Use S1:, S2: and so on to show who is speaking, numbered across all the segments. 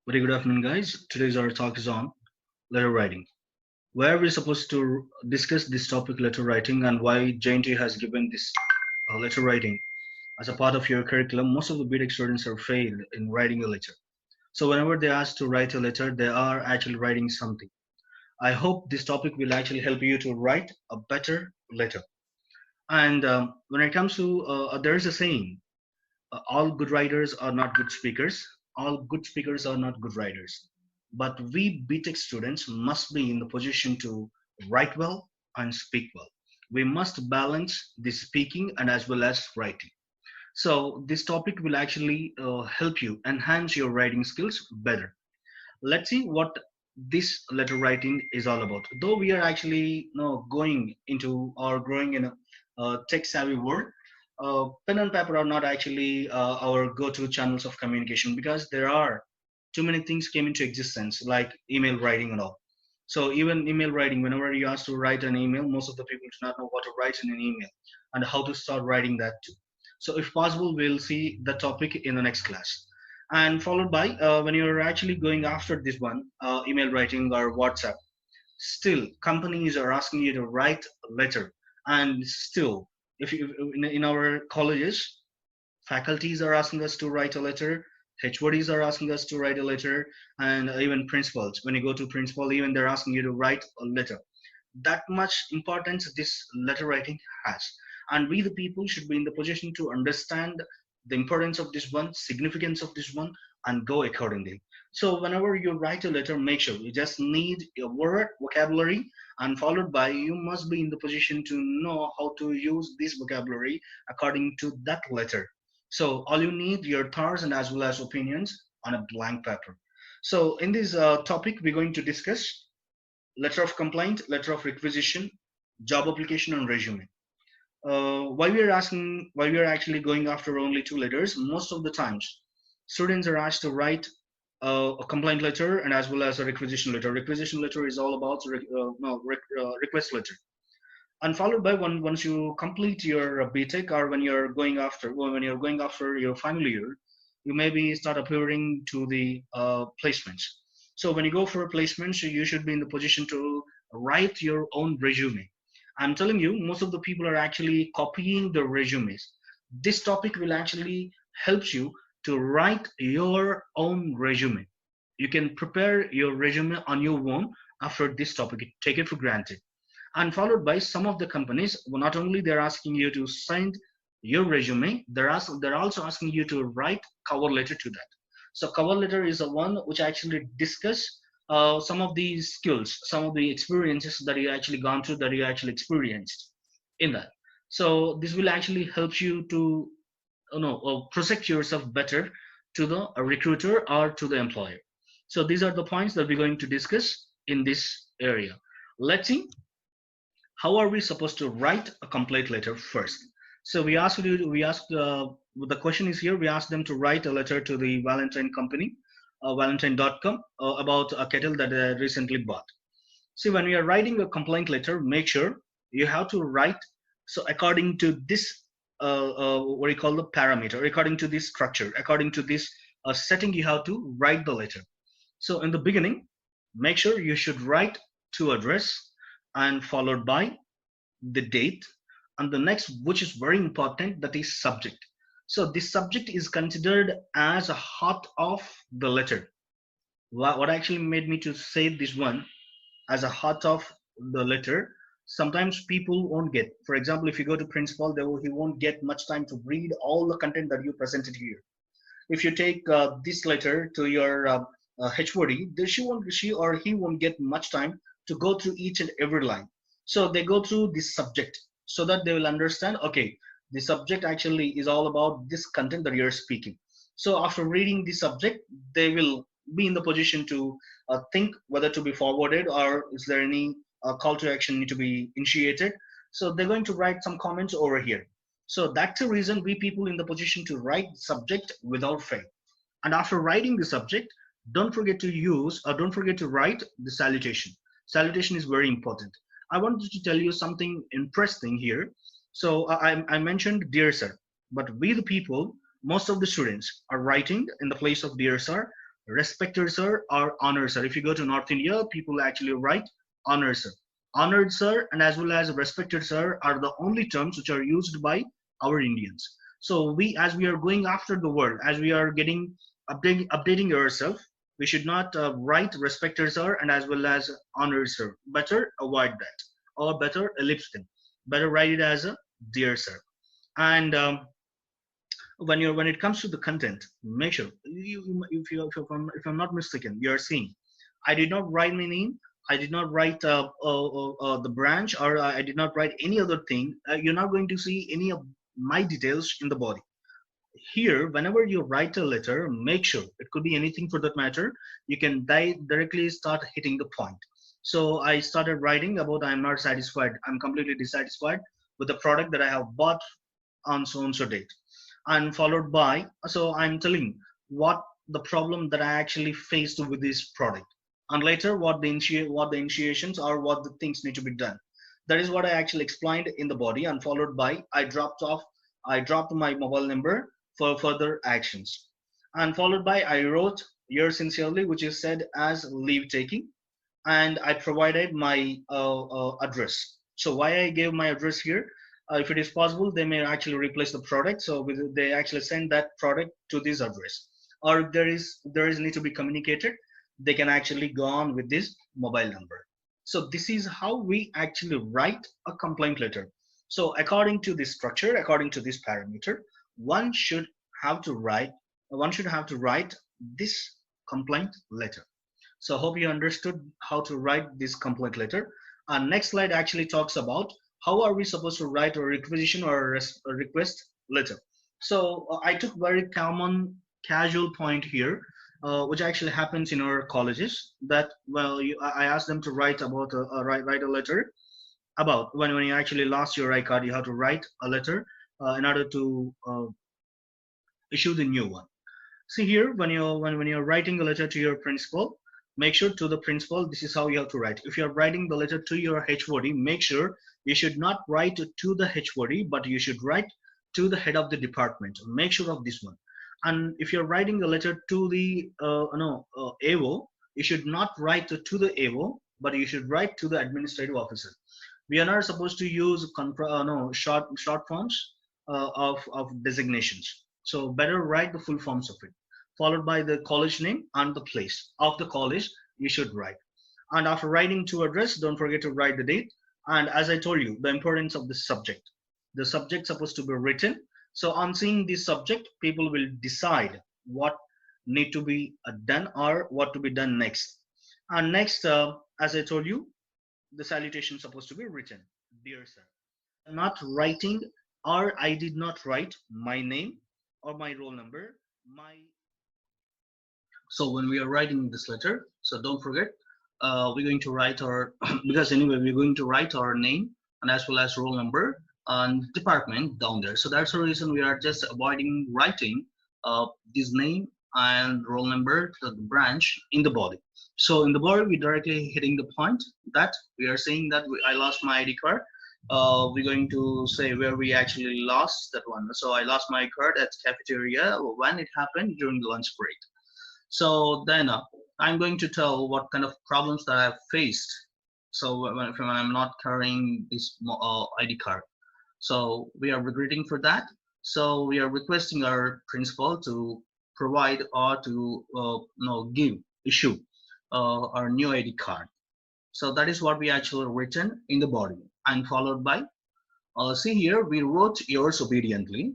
S1: Very good afternoon, guys. Today's our talk is on letter writing, where we're supposed to discuss this topic, letter writing, and why JNT has given this letter writing as a part of your curriculum. Most of the BTech students are failed in writing a letter. So whenever they ask to write a letter, they are actually writing something. I hope this topic will actually help you to write a better letter. And when it comes to, there is a saying, all good writers are not good speakers. All good speakers are not good writers. But we BTech students must be in the position to write well and speak well. We must balance the speaking and as well as writing. So this topic will actually help you enhance your writing skills better. Let's see what this letter writing is all about. Though we are actually going into or growing in a tech savvy world, pen and paper are not actually our go-to channels of communication because there are too many things came into existence like email writing and all. So even email writing, whenever you ask to write an email, most of the people do not know what to write in an email and how to start writing that too. So if possible, we'll see the topic in the next class. And followed by when you're actually going after this one, email writing or WhatsApp, still companies are asking you to write a letter. And still, if you in our colleges, faculties are asking us to write a letter, HODs are asking us to write a letter, and even principals, when you go to principal, even they're asking you to write a letter. That much importance this letter writing has, and we the people should be in the position to understand the importance of this one, significance of this one, and go accordingly. So whenever you write a letter, make sure you just need a word vocabulary, and followed by you must be in the position to know how to use this vocabulary according to that letter. So all you need your thoughts and as well as opinions on a blank paper. So in this topic we're going to discuss letter of complaint, letter of requisition, job application, and resume. Why we are actually going after only two letters? Most of the times, students are asked to write a complaint letter and as well as a requisition letter. Requisition letter is all about request letter, and followed by once you complete your BTech or when you're going after your final year, you maybe start appearing to the placements. So when you go for a placement, so you should be in the position to write your own resume. I'm telling you, most of the people are actually copying the resumes. This topic will actually help you to write your own resume. You can prepare your resume on your own after this topic. Take it for granted. And followed by some of the companies, well, not only they're asking you to send your resume, they're also asking you to write cover letter to that. So cover letter is the one which actually discuss some of the skills, some of the experiences that you actually gone through, that you actually experienced in that. So this will actually help you to project yourself better to the recruiter or to the employer. So these are the points that we're going to discuss in this area. Let's see, how are we supposed to write a complaint letter first? So the question is here, we asked them to write a letter to the Valentine company, valentine.com, about a kettle that they recently bought. See, when we are writing a complaint letter, make sure you have to write, so according to this, what you call the parameter, according to this structure, according to this setting, you have to write the letter. So in the beginning, make sure you should write to address and followed by the date, and the next, which is very important, that is subject. So this subject is considered as a heart of the letter. What actually made me to say this one as a heart of the letter, sometimes people won't get, for example, if you go to principal, he won't get much time to read all the content that you presented here. If you take this letter to your HOD, she or he won't get much time to go through each and every line. So they go through this subject so that they will understand, okay, the subject actually is all about this content that you're speaking. So after reading the subject, they will be in the position to think whether to be forwarded or is there any call to action need to be initiated. So they're going to write some comments over here. So that's the reason we people in the position to write subject without fail. And after writing the subject, don't forget to write the salutation. Salutation is very important. I wanted to tell you something interesting here. So I mentioned dear sir, but we the people, most of the students are writing in the place of dear sir. Respected sir or honored sir. If you go to North India, people actually write honored sir. Honored sir and as well as respected sir are the only terms which are used by our Indians. So we, as we are going after the world, as we are getting updating ourselves, we should not write respected sir and as well as honored sir. Better avoid that, or better ellipse them. Better write it as a dear sir. And when it comes to the content, make sure if I'm not mistaken, you're seeing I did not write my name, I did not write the branch, or I did not write any other thing. You're not going to see any of my details in the body. Here, whenever you write a letter, make sure, it could be anything for that matter, you can directly start hitting the point. So I started writing about I'm not satisfied, I'm completely dissatisfied with the product that I have bought on so and so date, and followed by, so I'm telling what the problem that I actually faced with this product, and later what the initiations or what the things need to be done. That is what I actually explained in the body, and followed by I dropped my mobile number for further actions, and followed by I wrote yours sincerely, which is said as leave taking, and I provided my address. So why I gave my address here? If it is possible, they may actually replace the product. So they actually send that product to this address, or if there is need to be communicated, they can actually go on with this mobile number. So this is how we actually write a complaint letter. So according to this structure, according to this parameter, one should have to write one should have to write this complaint letter. So hope you understood how to write this complaint letter. Our next slide actually talks about how are we supposed to write a requisition or a request letter. So I took very common casual point here, which actually happens in our colleges. That well, I asked them to write about write a letter about when you actually lost your I card. You have to write a letter in order to issue the new one. See here, when you're writing a letter to your principal, make sure to the principal, this is how you have to write. If you're writing the letter to your HOD, make sure you should not write to the HOD, but you should write to the head of the department. Make sure of this one. And if you're writing a letter to the AO, you should not write to the AO, but you should write to the administrative officer. We are not supposed to use short forms of designations. So better write the full forms of it, followed by the college name and the place of the college you should write. And after writing to address, don't forget to write the date. And as I told you, the importance of the subject. The subject supposed to be written. So on seeing this subject, people will decide what need to be done or what to be done next. And next, as I told you, the salutation supposed to be written. Dear sir. Not writing, or I did not write my name or my roll number, my so when we are writing this letter, so don't forget, we're going to write our because anyway we're going to write our name and as well as roll number and department down there. So that's the reason we are just avoiding writing this name and roll number to the branch in the body. So in the body, we directly hitting the point that we are saying that I lost my ID card. We're going to say where we actually lost that one. So I lost my card at cafeteria when it happened during the lunch break. So then I'm going to tell what kind of problems that I've faced. So when I'm not carrying this ID card. So we are regretting for that. So we are requesting our principal to provide or to issue our new ID card. So that is what we actually written in the body, and followed by see here we wrote yours obediently.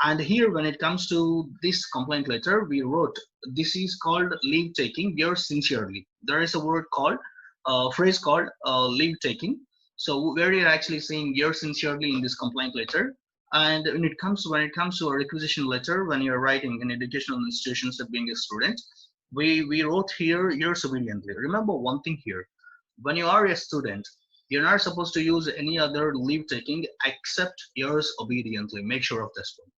S1: And here when it comes to this complaint letter, we wrote this is called leave taking yours sincerely. There is a word called phrase called leave taking. So where you're actually saying yours sincerely in this complaint letter. And when it comes to a requisition letter, when you're writing in educational institutions of being a student, we wrote here yours obediently. Remember one thing here, when you are a student, you're not supposed to use any other leave taking except yours obediently. Make sure of this one.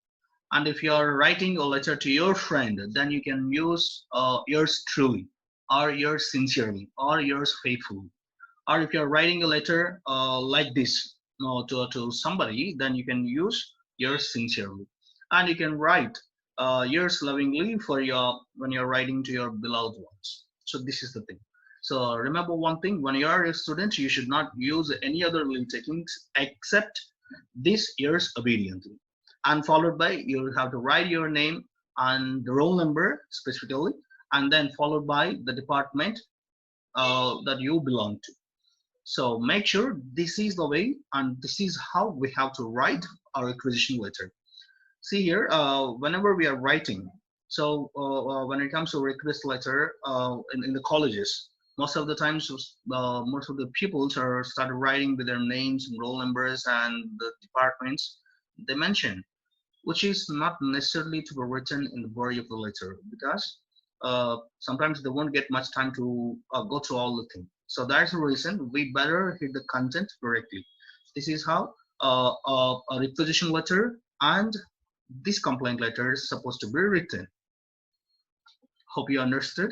S1: And if you're writing a letter to your friend, then you can use yours truly, or yours sincerely, or yours faithfully. Or if you're writing a letter like this to somebody, then you can use yours sincerely. And you can write yours lovingly for your when you're writing to your beloved ones. So this is the thing. So remember one thing: when you are a student, you should not use any other leave takings except this yours obediently. And followed by you have to write your name and the roll number specifically, and then followed by the department that you belong to. So make sure this is the way and this is how we have to write our requisition letter. See here, whenever we are writing, so when it comes to request letter in the colleges, most of the times, most of the pupils are started writing with their names and roll numbers and the departments they mention, which is not necessarily to be written in the body of the letter because sometimes they won't get much time to go through all the things. So that's the reason we better hit the content correctly. This is how a requisition letter and this complaint letter is supposed to be written. Hope you understood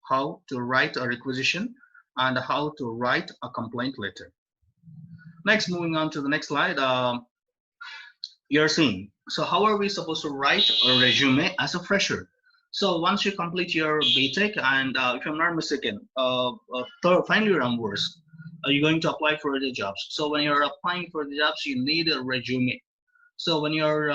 S1: how to write a requisition and how to write a complaint letter. Next, moving on to the next slide, you're seeing. So how are we supposed to write a resume as a fresher? So once you complete your BTech and if I'm not mistaken, final year onwards, you're going to apply for the jobs. So when you're applying for the jobs, you need a resume. So when you're